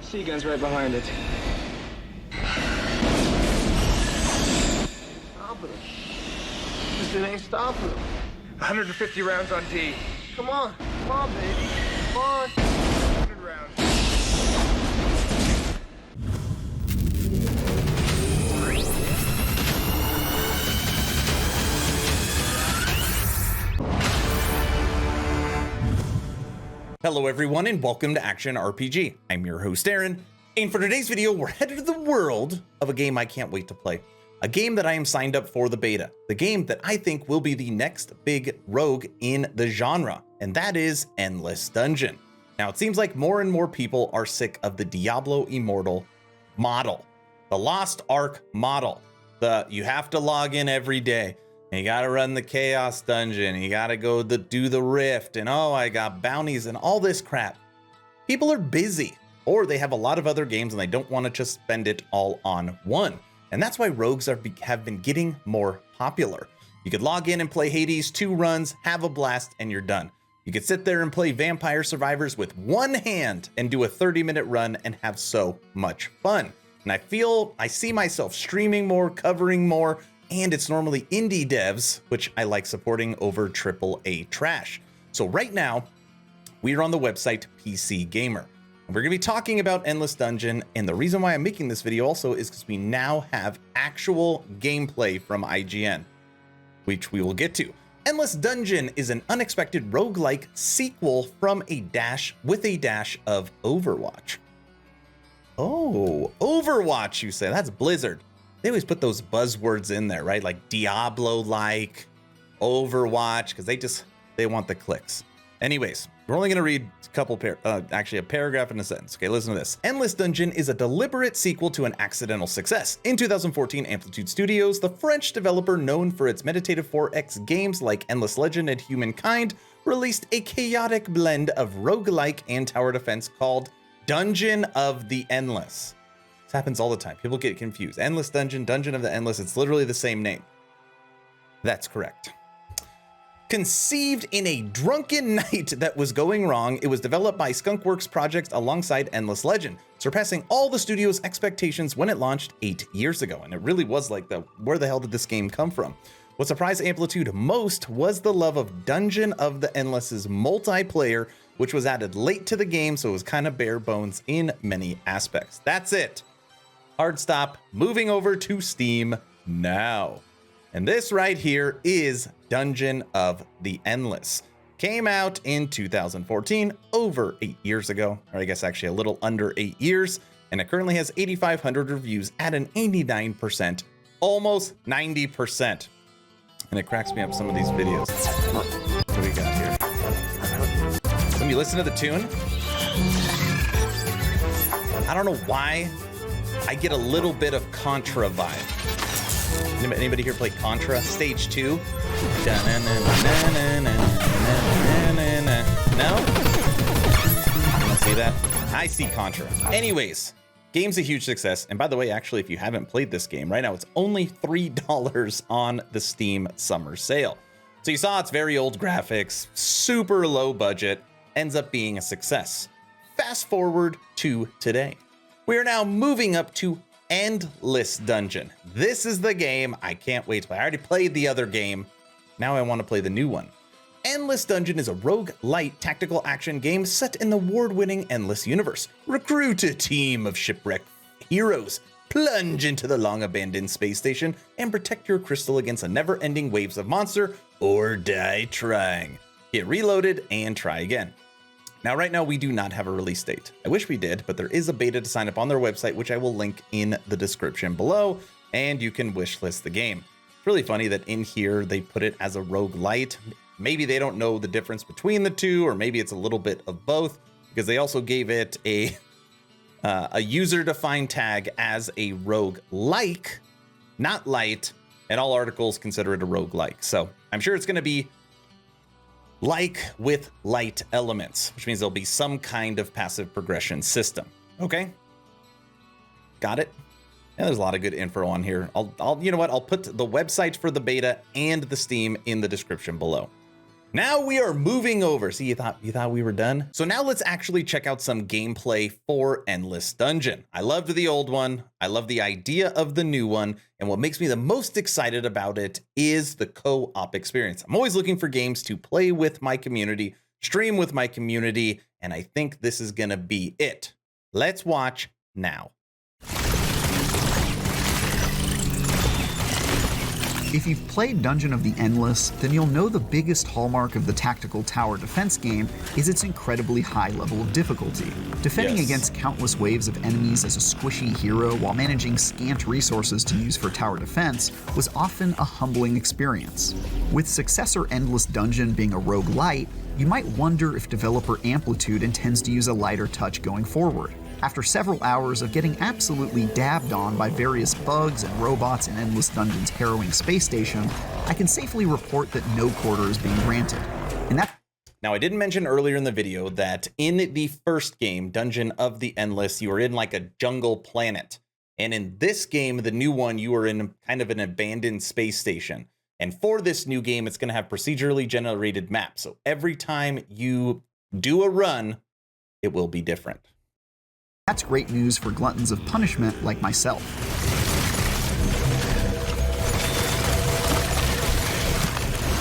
Sea gun's right behind it. Stopping him. This shit ain't stopping him. 150 rounds on D. Come on, baby. Come on. 100 rounds. Hello everyone and welcome to Action RPG. I'm your host Aaron, and for today's video we're headed to the world of a game I can't wait to play. A game that I am signed up for the beta. The game that I think will be the next big rogue in the genre, and that is Endless Dungeon. Now it seems like more and more people are sick of the Diablo Immortal model. The Lost Ark model. You have to log in every day. And you gotta run the Chaos Dungeon, you gotta go do the Rift, and oh, I got bounties and all this crap. People are busy, or they have a lot of other games and they don't want to just spend it all on one. And that's why rogues have been getting more popular. You could log in and play Hades 2 runs, have a blast, and you're done. You could sit there and play Vampire Survivors with one hand and do a 30-minute run and have so much fun. And I see myself streaming more, covering more, and it's normally indie devs, which I like supporting over AAA trash. So right now, we are on the website PC Gamer. And we're gonna be talking about Endless Dungeon, and the reason why I'm making this video also is because we now have actual gameplay from IGN, which we will get to. Endless Dungeon is an unexpected roguelike sequel from with a dash of Overwatch. Oh, Overwatch, you say? That's Blizzard. They always put those buzzwords in there, right? Like Diablo-like, Overwatch, because they want the clicks. Anyways, we're only gonna read a couple actually a paragraph and a sentence. Okay, listen to this. Endless Dungeon is a deliberate sequel to an accidental success. In 2014, Amplitude Studios, the French developer known for its meditative 4X games like Endless Legend and Humankind, released a chaotic blend of roguelike and tower defense called Dungeon of the Endless. This happens all the time. People get confused. Endless Dungeon, Dungeon of the Endless, it's literally the same name. That's correct. Conceived in a drunken night that was going wrong, it was developed by Skunkworks Project alongside Endless Legend, surpassing all the studio's expectations when it launched 8 years ago. And it really was like, where the hell did this game come from? What surprised Amplitude most was the love of Dungeon of the Endless's multiplayer, which was added late to the game, so it was kind of bare bones in many aspects. That's it. Hard stop, moving over to Steam now. And this right here is Dungeon of the Endless. Came out in 2014, over 8 years ago, or I guess actually a little under 8 years, and it currently has 8,500 reviews at an 89%, almost 90%. And it cracks me up, some of these videos. What do we got here? When you listen to the tune, I don't know why, I get a little bit of Contra vibe. Anybody here play Contra? Stage 2? No? You don't see that? I see Contra. Anyways, game's a huge success. And by the way, actually, if you haven't played this game, right now it's only $3 on the Steam summer sale. So you saw it's very old graphics, super low budget, ends up being a success. Fast forward to today. We are now moving up to Endless Dungeon. This is the game I can't wait to play. I already played the other game. Now I want to play the new one. Endless Dungeon is a rogue-lite tactical action game set in the award-winning Endless universe. Recruit a team of shipwrecked heroes, plunge into the long-abandoned space station, and protect your crystal against a never-ending waves of monster, or die trying. Get reloaded and try again. Now, right now, we do not have a release date. I wish we did, but there is a beta to sign up on their website, which I will link in the description below, and you can wishlist the game. It's really funny that in here, they put it as a roguelite. Maybe they don't know the difference between the two, or maybe it's a little bit of both, because they also gave it a user-defined tag as a roguelike, not light, and all articles consider it a roguelike. So I'm sure it's going to be like with light elements, which means there'll be some kind of passive progression system. Okay, got it. And there's a lot of good info on here. I'll you know what? I'll put the website for the beta and the Steam in the description below. Now we are moving over. See, you thought we were done? So now let's actually check out some gameplay for Endless Dungeon. I loved the old one. I love the idea of the new one. And what makes me the most excited about it is the co-op experience. I'm always looking for games to play with my community, stream with my community, and I think this is gonna be it. Let's watch now. If you've played Dungeon of the Endless, then you'll know the biggest hallmark of the tactical tower defense game is its incredibly high level of difficulty. Defending against countless waves of enemies as a squishy hero while managing scant resources to use for tower defense was often a humbling experience. With successor Endless Dungeon being a roguelite, you might wonder if developer Amplitude intends to use a lighter touch going forward. After several hours of getting absolutely dabbed on by various bugs and robots in Endless Dungeon's harrowing space station, I can safely report that no quarter is being granted. And that Now, I didn't mention earlier in the video that in the first game, Dungeon of the Endless, you were in like a jungle planet. And in this game, the new one, you are in kind of an abandoned space station. And for this new game, it's going to have procedurally generated maps. So every time you do a run, it will be different. That's great news for gluttons of punishment like myself.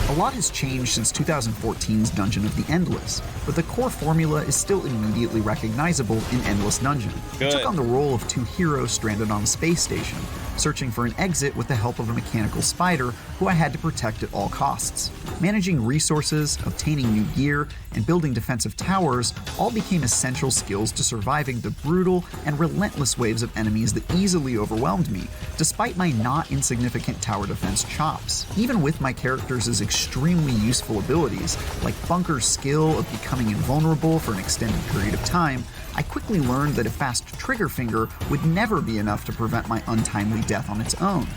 A lot has changed since 2014's Dungeon of the Endless, but the core formula is still immediately recognizable in Endless Dungeon. I took on the role of two heroes stranded on a space station, searching for an exit with the help of a mechanical spider who I had to protect at all costs. Managing resources, obtaining new gear, and building defensive towers all became essential skills to surviving the brutal and relentless waves of enemies that easily overwhelmed me, despite my not insignificant tower defense chops. Even with my characters' extremely useful abilities, like Bunker's skill of becoming invulnerable for an extended period of time, I quickly learned that a fast trigger finger would never be enough to prevent my untimely death on its own.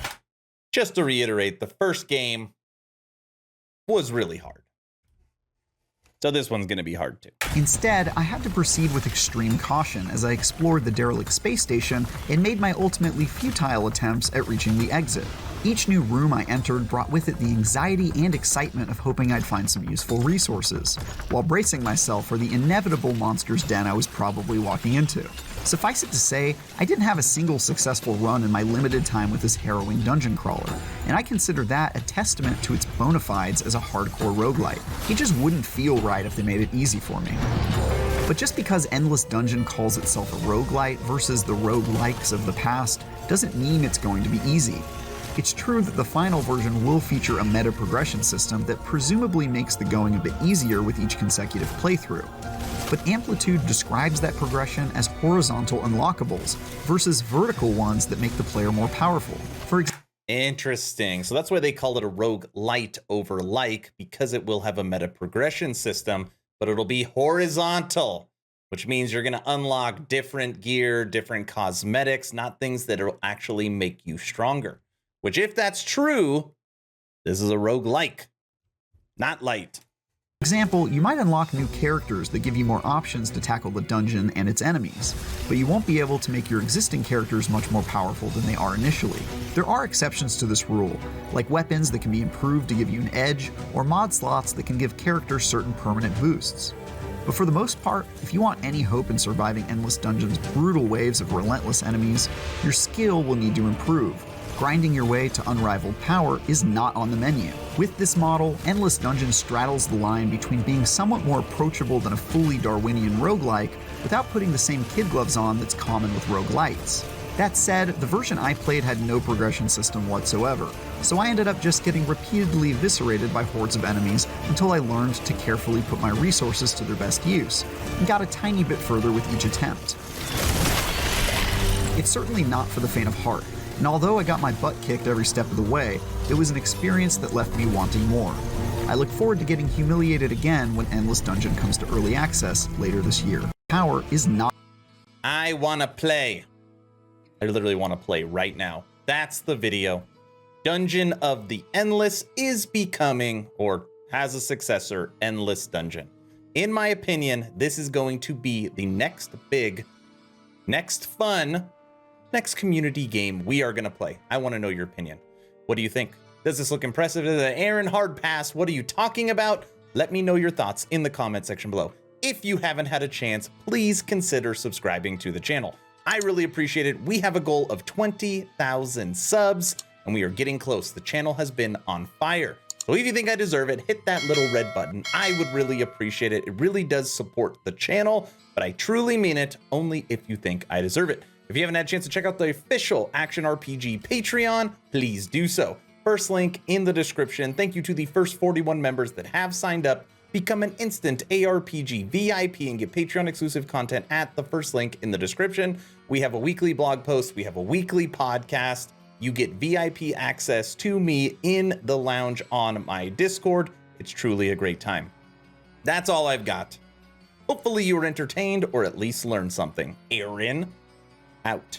Just to reiterate, the first game was really hard. So this one's going to be hard too. Instead, I had to proceed with extreme caution as I explored the derelict space station and made my ultimately futile attempts at reaching the exit. Each new room I entered brought with it the anxiety and excitement of hoping I'd find some useful resources, while bracing myself for the inevitable monster's den I was probably walking into. Suffice it to say, I didn't have a single successful run in my limited time with this harrowing dungeon crawler, and I consider that a testament to its bona fides as a hardcore roguelite. It just wouldn't feel right if they made it easy for me. But just because Endless Dungeon calls itself a roguelite versus the roguelikes of the past doesn't mean it's going to be easy. It's true that the final version will feature a meta progression system that presumably makes the going a bit easier with each consecutive playthrough. But Amplitude describes that progression as horizontal unlockables versus vertical ones that make the player more powerful. Interesting. So that's why they call it a roguelite over like, because it will have a meta progression system, but it'll be horizontal, which means you're going to unlock different gear, different cosmetics, not things that will actually make you stronger. Which, if that's true, this is a roguelike, not light. For example, you might unlock new characters that give you more options to tackle the dungeon and its enemies, but you won't be able to make your existing characters much more powerful than they are initially. There are exceptions to this rule, like weapons that can be improved to give you an edge, or mod slots that can give characters certain permanent boosts. But for the most part, if you want any hope in surviving Endless Dungeon's brutal waves of relentless enemies, your skill will need to improve. Grinding your way to unrivaled power is not on the menu. With this model, Endless Dungeon straddles the line between being somewhat more approachable than a fully Darwinian roguelike without putting the same kid gloves on that's common with roguelites. That said, the version I played had no progression system whatsoever, so I ended up just getting repeatedly eviscerated by hordes of enemies until I learned to carefully put my resources to their best use, and got a tiny bit further with each attempt. It's certainly not for the faint of heart, and although I got my butt kicked every step of the way, it was an experience that left me wanting more. I look forward to getting humiliated again when Endless Dungeon comes to early access later this year. Power is not... I want to play. I literally want to play right now. That's the video. Dungeon of the Endless is becoming, or has a successor, Endless Dungeon. In my opinion, this is going to be the next big, next fun, next community game we are going to play. I want to know your opinion. What do you think? Does this look impressive? Is it an Aaron hard pass? What are you talking about? Let me know your thoughts in the comment section below. If you haven't had a chance, please consider subscribing to the channel. I really appreciate it. We have a goal of 20,000 subs, and we are getting close. The channel has been on fire. So if you think I deserve it, hit that little red button. I would really appreciate it. It really does support the channel, but I truly mean it only if you think I deserve it. If you haven't had a chance to check out the official Action RPG Patreon, please do so. First link in the description. Thank you to the first 41 members that have signed up. Become an instant ARPG VIP and get Patreon exclusive content at the first link in the description. We have a weekly blog post. We have a weekly podcast. You get VIP access to me in the lounge on my Discord. It's truly a great time. That's all I've got. Hopefully you were entertained or at least learned something. Aaron, out.